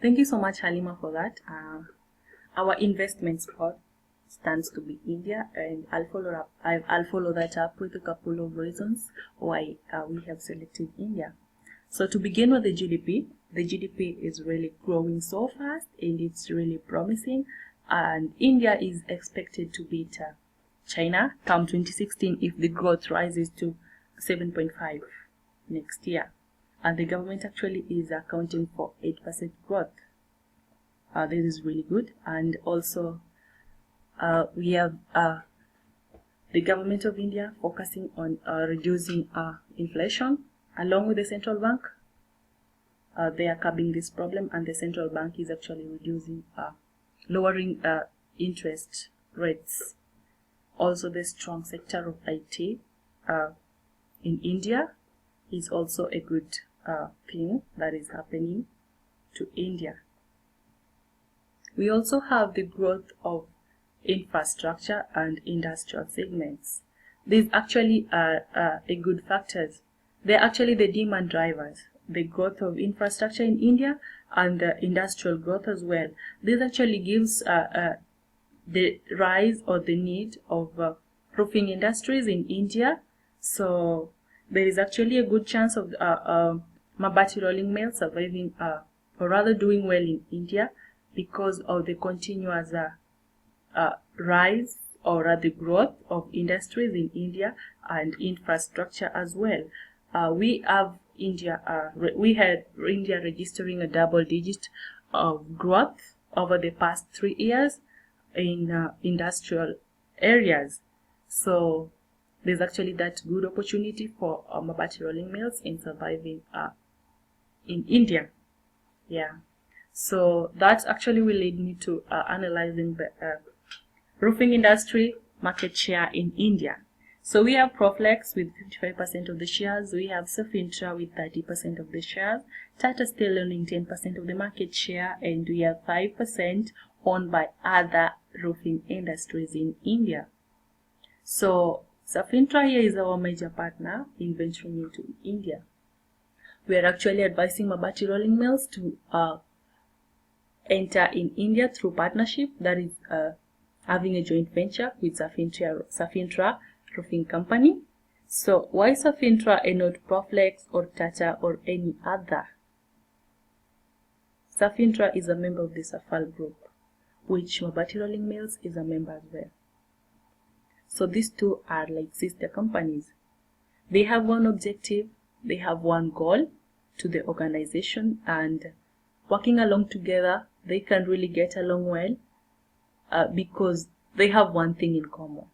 Thank you so much, Halima, for that. Our investment spot stands to be India, and I'll follow that up with a couple of reasons why we have selected India. So to begin with the GDP is really growing so fast and it's really promising, and India is expected to beat China come 2016 if the growth rises to 7.5 next year. And the government actually is accounting for 8% growth. This is really good. And also we have the government of India focusing on reducing inflation along with the central bank. They are curbing this problem, and the central bank is actually lowering interest rates. Also, the strong sector of IT in India is also a good thing that is happening to India. We also have the growth of infrastructure and industrial segments. These actually are a good factors. They're actually the demand drivers. The growth of infrastructure in India and the industrial growth as well. This actually gives the rise or the need of roofing industries in India. So there is actually a good chance of Mabati rolling mills surviving or rather doing well in India because of the continuous rise or rather growth of industries in India and infrastructure as well. We had India registering a double-digit of growth over the past 3 years in industrial areas. So there's actually that good opportunity for Mabati rolling mills in surviving in India. Yeah. So that actually will lead me to analyzing the roofing industry market share in India. So we have Proflex with 55% of the shares, we have Safintra with 30% of the shares, Tata Steel owning 10% of the market share, and we have 5% owned by other roofing industries in India. So Safintra here is our major partner in venturing into India. We are actually advising Mabati rolling mills to enter in India through partnership, that is having a joint venture with Safintra Roofing Company. So why Safintra and not Proflex or Tata or any other? Safintra is a member of the Safal Group, which Mabati Rolling Mills is a member as well. So these two are like sister companies. They have one objective, they have one goal to the organization, and working along together, they can really get along well because they have one thing in common.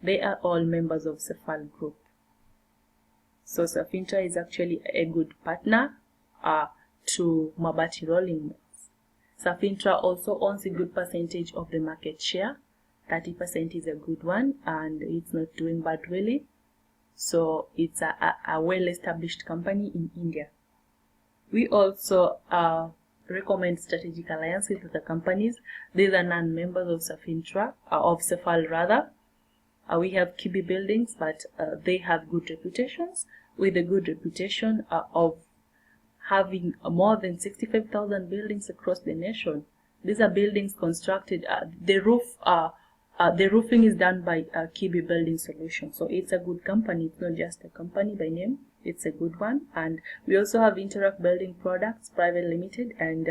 They are all members of Safal Group. So Safintra is actually a good partner to Mabati Rolling Mills. Safintra also owns a good percentage of the market share. 30% is a good one, and it's not doing bad really. So it's a well-established company in India. We also recommend strategic alliance with other companies. These are non-members of Safintra, of Safal rather. We have Kibi Buildings, but they have good reputations, with a good reputation of having more than 65,000 buildings across the nation. These are buildings constructed, the roofing is done by Kibi Building Solutions. So it's a good company. It's not just a company by name. It's a good one. And we also have Interact Building Products Private Limited, and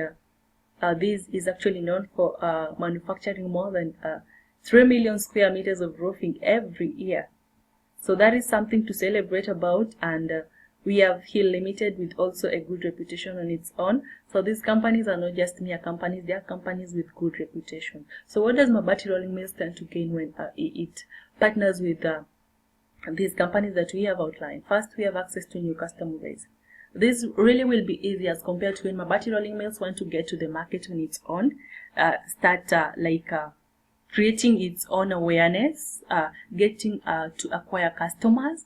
this is actually known for manufacturing more than 3 million square meters of roofing every year. So that is something to celebrate about, and we have Hill Limited with also a good reputation on its own. So these companies are not just mere companies, they are companies with good reputation. So what does Mabati Rolling Mills stand to gain when it partners with these companies that we have outlined? First, we have access to new customer base. This really will be easy as compared to when Mabati Rolling Mills want to get to the market on its own, creating its own awareness, getting to acquire customers.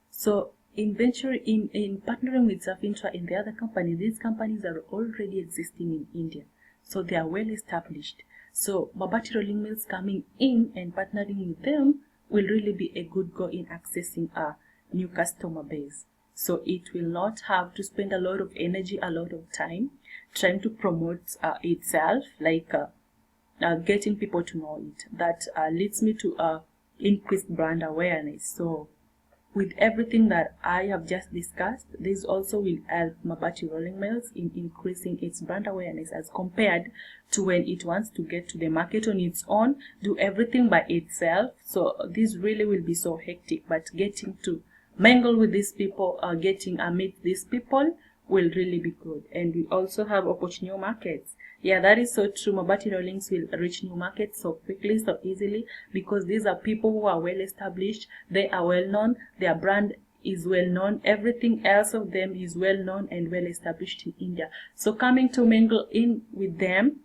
So in partnering with Safintra and the other companies, these companies are already existing in India, so they are well established. So Mabati Rolling Mills coming in and partnering with them will really be a good go in accessing a new customer base. So it will not have to spend a lot of energy, a lot of time trying to promote itself, like getting people to know it. That leads me to increased brand awareness. So with everything that I have just discussed, this also will help Mabati Rolling Mills in increasing its brand awareness as compared to when it wants to get to the market on its own, do everything by itself. So this really will be so hectic, but getting to mingle with these people, getting meet these people will really be good. And we also have approach new markets. Yeah, that is so true. Mabati Rollings will reach new markets so quickly, so easily, because these are people who are well established, they are well known, their brand is well known, everything else of them is well known and well established in India. So coming to mingle in with them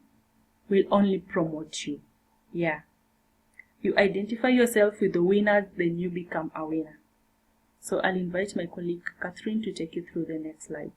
will only promote you. Yeah. You identify yourself with the winners, then you become a winner. So I'll invite my colleague Catherine to take you through the next slide.